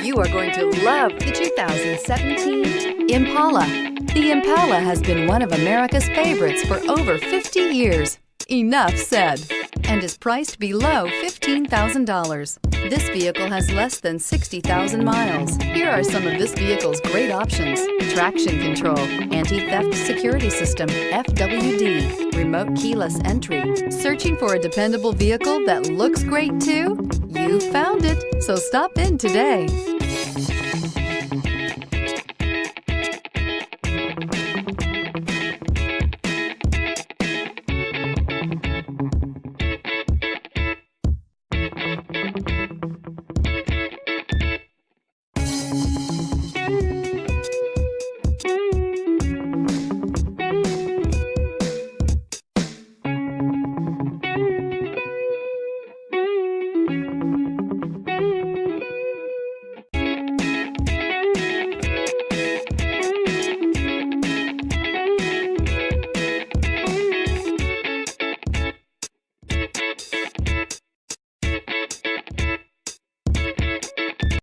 You are going to love the 2017 Impala. The Impala has been one of America's favorites for over 50 years. Enough said. And is priced below $15,000. This vehicle has less than 60,000 miles. Here are some of this vehicle's great options: traction control, anti-theft security system, FWD, remote keyless entry. Searching for a dependable vehicle that looks great too? You found it, so stop in today.